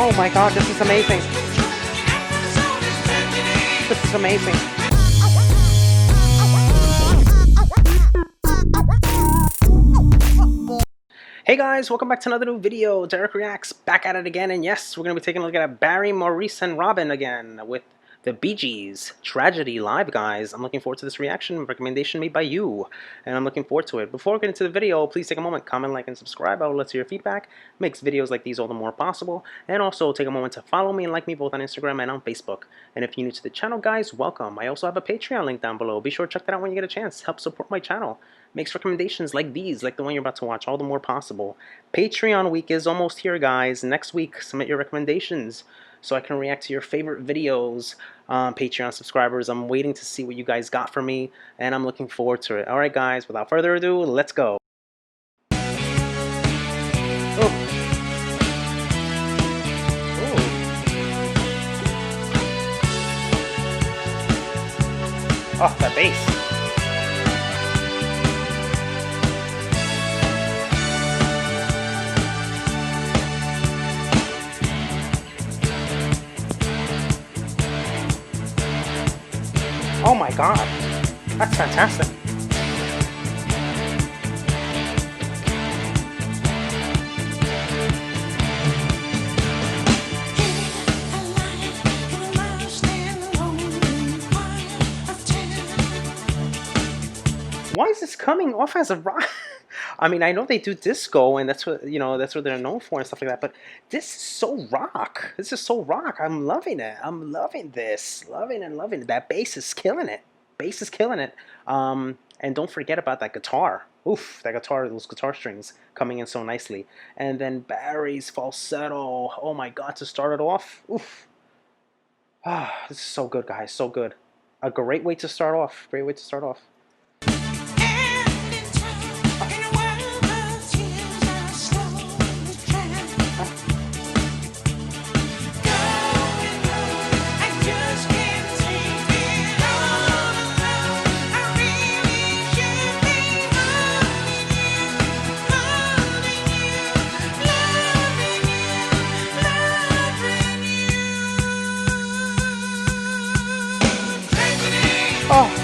Oh my god, this is amazing. This is amazing. Hey guys, welcome back to another new video. Derek Reacts, back at it again, and yes, we're going to be taking a look at Barry, Maurice, and Robin again with the Bee Gees Tragedy live, guys. I'm looking forward to this reaction recommendation made by you, and I'm looking forward to it. Before we get into the video, please take a moment, comment, like, and subscribe. I would love to hear your feedback. Makes videos like these all the more possible. And also take a moment to follow me and like me both on Instagram and on Facebook. And if you're new to the channel, guys, welcome. I also have a Patreon link down below. Be sure to check that out when you get a chance. Help support my channel. Makes recommendations like these, like the one you're about to watch, all the more possible. Patreon week is almost here, guys. Next week, submit your recommendations so I can react to your favorite videos. Patreon subscribers, I'm waiting to see what you guys got for me, and I'm looking forward to it. Alright, guys, without further ado, let's go. Oh. Oh, that bass. Oh my god, that's fantastic. Why is this coming off as a rock? I mean, I know they do disco, and that's what, you know, that's what they're known for and stuff like that, but this is so rock. This is so rock. I'm loving it. I'm loving this. Loving and loving it. That bass is killing it. Bass is killing it. And don't forget about that guitar. Oof, that guitar, those guitar strings coming in so nicely. And then Barry's falsetto. Oh my god, to start it off. Oof. Ah, this is so good, guys. So good. A great way to start off. Great way to start off. Oh.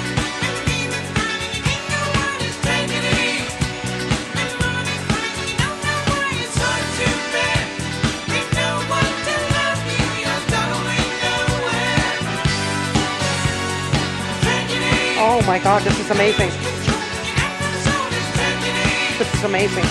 Oh my god, this is amazing. This is amazing.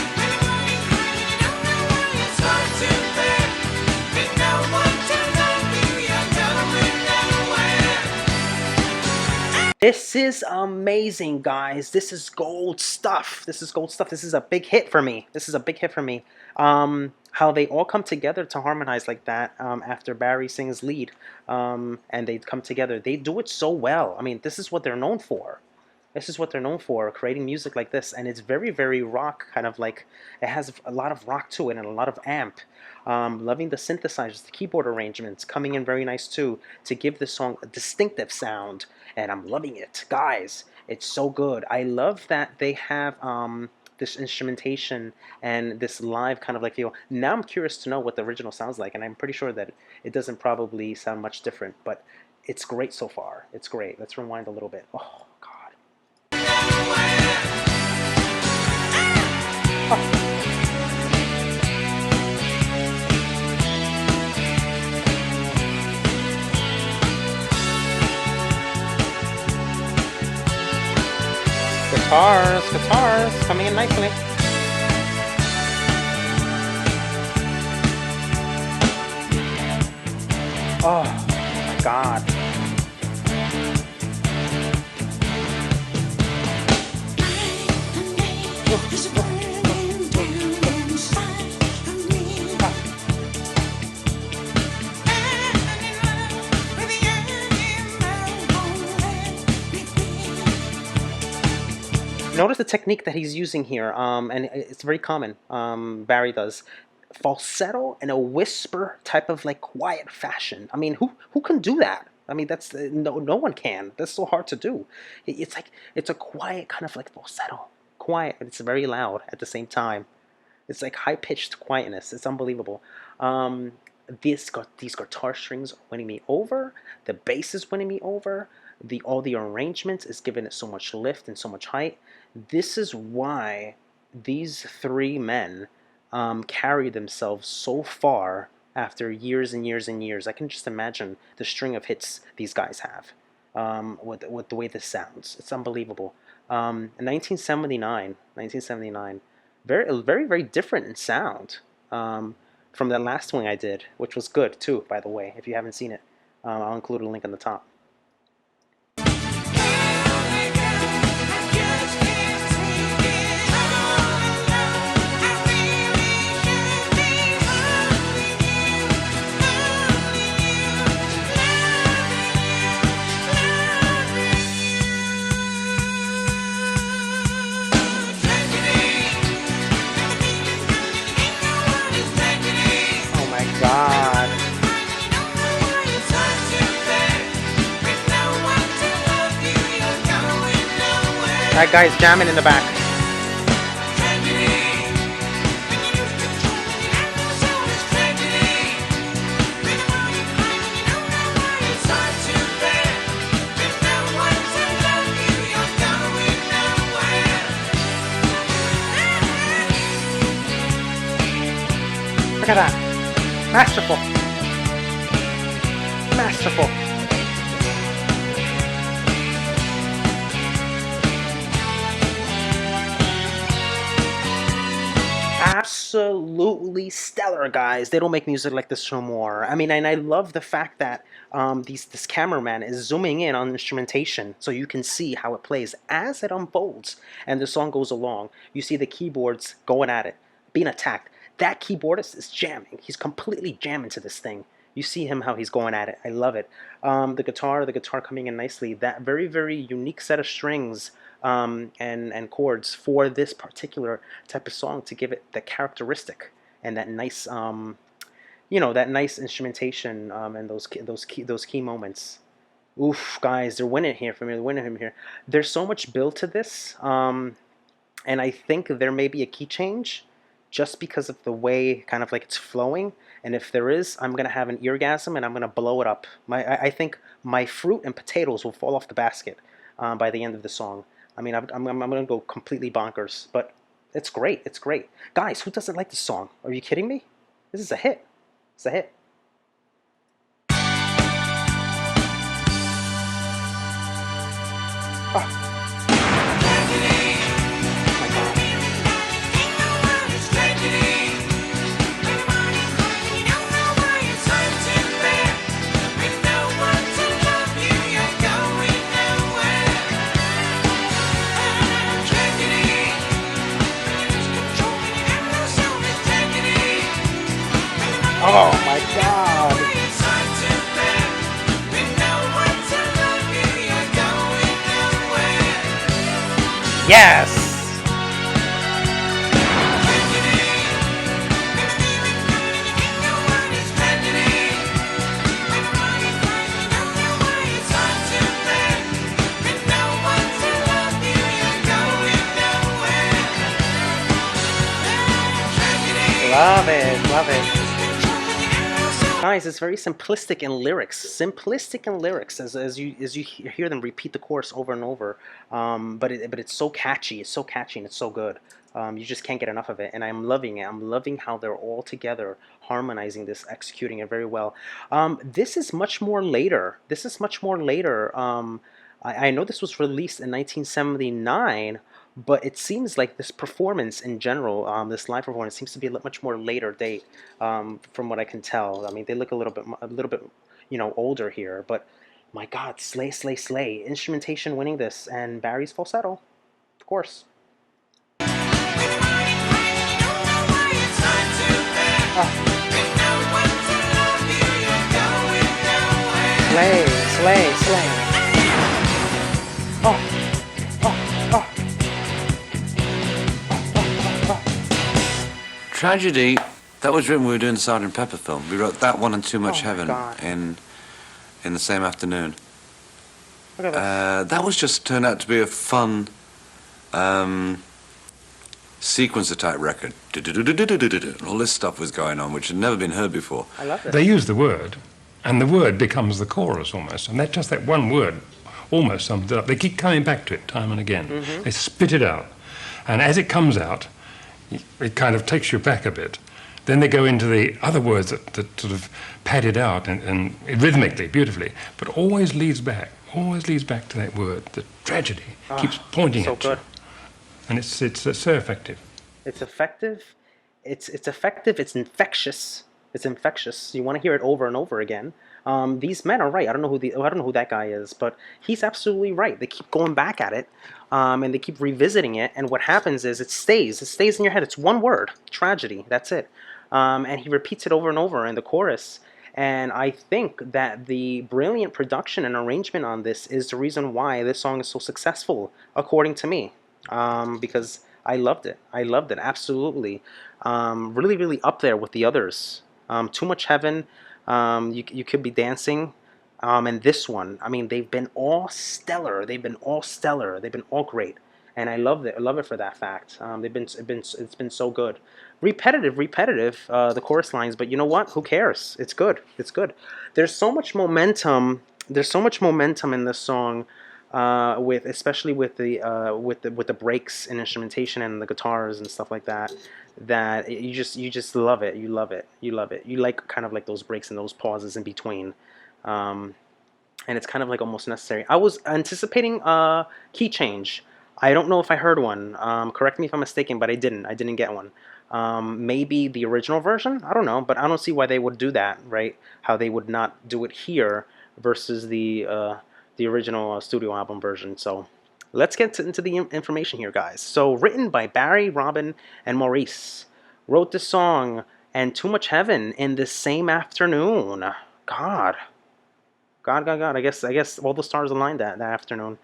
This is amazing, guys. This is gold stuff. This is gold stuff. This is a big hit for me. This is a big hit for me. How they all come together to harmonize like that after Barry sings lead, and they come together. They do it so well. I mean, this is what they're known for. This is what they're known for, creating music like this, and it's very, very rock, kind of like, it has a lot of rock to it and a lot of amp. Loving the synthesizers, the keyboard arrangements coming in very nice too, to give this song a distinctive sound, and I'm loving it. Guys, it's so good. I love that they have this instrumentation and this live kind of like feel. Now I'm curious to know what the original sounds like, and I'm pretty sure that it doesn't probably sound much different, but it's great so far. It's great. Let's rewind a little bit. Oh, God. Guitars coming in nicely. Oh my god. Notice the technique that he's using here, and it's very common. Barry does falsetto in a whisper type of like quiet fashion. I mean, who can do that? I mean, that's no one can. That's so hard to do. It's like it's a quiet kind of like falsetto, quiet, but it's very loud at the same time. It's like high pitched quietness. It's unbelievable. these guitar strings are winning me over. The bass is winning me over. All the arrangements is giving it so much lift and so much height. This is why these three men carry themselves so far after years and years and years. I can just imagine the string of hits these guys have with the way this sounds. It's unbelievable. In 1979, very, very, very different in sound from that last swing I did, which was good too, by the way. If you haven't seen it, I'll include a link on the top. God. That guy's jamming in the back. Look at that. Masterful. Masterful. Absolutely stellar, guys. They don't make music like this no more. I mean, and I love the fact that this cameraman is zooming in on instrumentation so you can see how it plays as it unfolds and the song goes along. You see the keyboards going at it, being attacked. That keyboardist is jamming. He's completely jamming to this thing. You see him how he's going at it. I love it. The guitar coming in nicely. That very, very unique set of strings and chords for this particular type of song to give it the characteristic and that nice, that nice instrumentation and those key moments. Oof, guys, they're winning here for me. They're winning him here. There's so much build to this, and I think there may be a key change just because of the way kind of like it's flowing. And if there is, I'm gonna have an eargasm and I'm gonna blow it up. I think my fruit and potatoes will fall off the basket by the end of the song. I mean, I'm gonna go completely bonkers, but it's great. It's great, guys. Who doesn't like this song? Are you kidding me? This is a hit. It's a hit. Oh. Oh my God! Yes! Love it, love it. Guys, it's very simplistic in lyrics. Simplistic in lyrics, as you hear them repeat the chorus over and over. But it's so catchy. It's so catchy and it's so good. You just can't get enough of it, and I'm loving it. I'm loving how they're all together harmonizing this, executing it very well. This is much more later. This is much more later. I know this was released in 1979. But it seems like this performance in general, this live performance, seems to be a much more later date, from what I can tell. I mean, they look a little bit, older here. But my God, slay, slay, slay! Instrumentation winning this, and Barry's falsetto, of course. Slay, slay, slay! Oh. Tragedy, that was written when we were doing the Sgt. Pepper film. We wrote that one and Too Much Heaven in the same afternoon. Look at this. That was just turned out to be a fun sequencer type record. All this stuff was going on, which had never been heard before. I love it. They use the word, and the word becomes the chorus almost, and just that one word almost sums it up. They keep coming back to it time and again. Mm-hmm. They spit it out, and as it comes out, it kind of takes you back a bit. Then they go into the other words that sort of pad it out and rhythmically, beautifully, but always leads back to that word. The tragedy keeps pointing so at good. you, and it's so effective. It's effective. It's effective. It's infectious. It's infectious. You want to hear it over and over again. These men are right. I don't know who that guy is, but he's absolutely right. They keep going back at it, and they keep revisiting it. And what happens is it stays. It stays in your head. It's one word: tragedy. That's it. And he repeats it over and over in the chorus. And I think that the brilliant production and arrangement on this is the reason why this song is so successful, according to me. Because I loved it. I loved it, absolutely. Really, really up there with the others. Too Much Heaven, you Could Be Dancing, and this one. I mean, they've been all stellar. They've been all stellar. They've been all great. And I love it. I love it for that fact. It's been so good. Repetitive, the chorus lines, but you know what? Who cares? It's good. It's good. There's so much momentum. There's so much momentum in this song, especially with the breaks and instrumentation and the guitars and stuff like that. That you just love it. You love it. You love it. You like kind of like those breaks and those pauses in between. And it's kind of like almost necessary. I was anticipating a key change. I don't know if I heard one. Correct me if I'm mistaken, but I didn't. I didn't get one. Maybe the original version? I don't know, but I don't see why they would do that, right? How they would not do it here versus the original studio album version. So let's get into the information here, guys. So written by Barry, Robin, and Maurice. Wrote this song and Too Much Heaven in the same afternoon. God. I guess all the stars aligned that afternoon.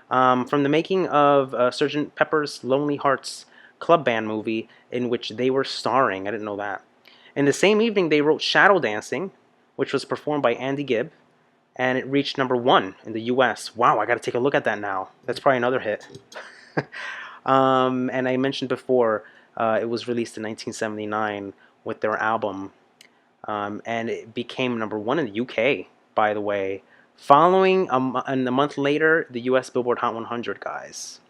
From the making of Sgt. Pepper's Lonely Hearts Club Band movie in which they were starring. I didn't know that. In the same evening, they wrote Shadow Dancing, which was performed by Andy Gibb, and it reached #1 in the U.S. Wow, I got to take a look at that now. That's probably another hit. And I mentioned before, it was released in 1979 with their album, and it became #1 in the UK, by the way. Following and a month later, the U.S. Billboard Hot 100, guys.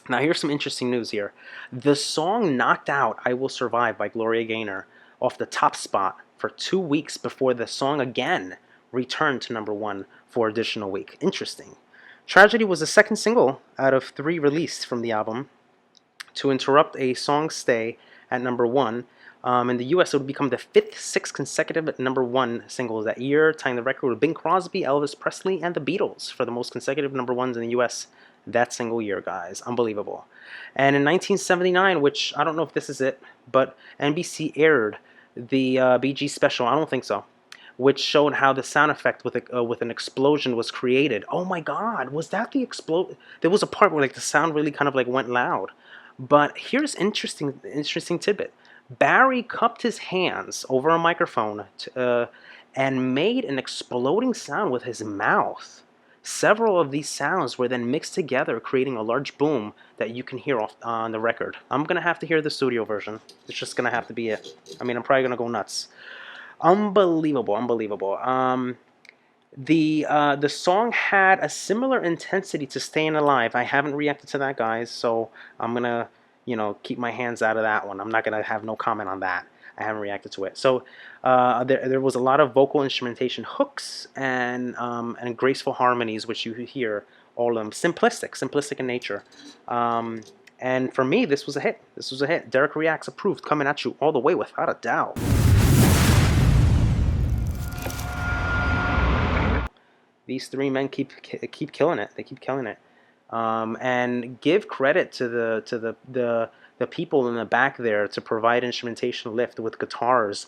Now, here's some interesting news here. The song knocked out I Will Survive by Gloria Gaynor off the top spot for 2 weeks before the song again returned to #1 for additional week. Interesting. Tragedy was the second single out of 3 released from the album to interrupt a song's stay at #1. In the U.S., it would become the 6th consecutive #1 singles that year, tying the record with Bing Crosby, Elvis Presley, and the Beatles for the most consecutive #1s in the U.S. that single year, guys. Unbelievable. And in 1979, which I don't know if this is it, but NBC aired the Bee Gees special. I don't think so. Which showed how the sound effect with an explosion was created. Oh my God, was that the explode? There was a part where like the sound really kind of like went loud. But here's interesting tidbit. Barry cupped his hands over a microphone and made an exploding sound with his mouth. Several of these sounds were then mixed together, creating a large boom that you can hear on the record. I'm going to have to hear the studio version. It's just going to have to be it. I mean, I'm probably going to go nuts. Unbelievable. The song had a similar intensity to Staying Alive. I haven't reacted to that, guys, so I'm going to keep my hands out of that one. I'm not going to have no comment on that. I haven't reacted to it. So there was a lot of vocal instrumentation hooks and graceful harmonies, which you hear all of them. Simplistic in nature. And for me, this was a hit. Derek Reacts approved, coming at you all the way without a doubt. These 3 men keep killing it. They keep killing it. And give credit to the people in the back there to provide instrumentation lift with guitars,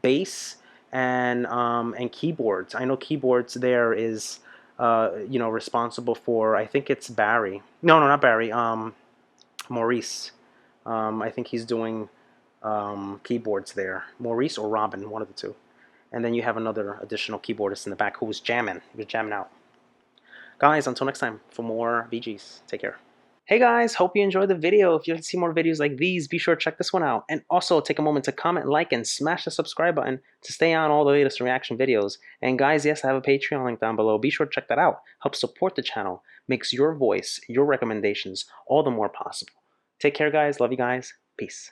bass, and keyboards. I know keyboards there is responsible for, I think it's Barry. No, not Barry. Maurice. I think he's doing keyboards there. Maurice or Robin, one of the two. And then you have another additional keyboardist in the back who was jamming. He was jamming out. Guys, until next time, for more Bee Gees, take care. Hey guys, hope you enjoyed the video. If you want to see more videos like these, be sure to check this one out. And also take a moment to comment, like, and smash the subscribe button to stay on all the latest reaction videos. And guys, yes, I have a Patreon link down below. Be sure to check that out. Help support the channel. Makes your voice, your recommendations all the more possible. Take care, guys. Love you guys. Peace.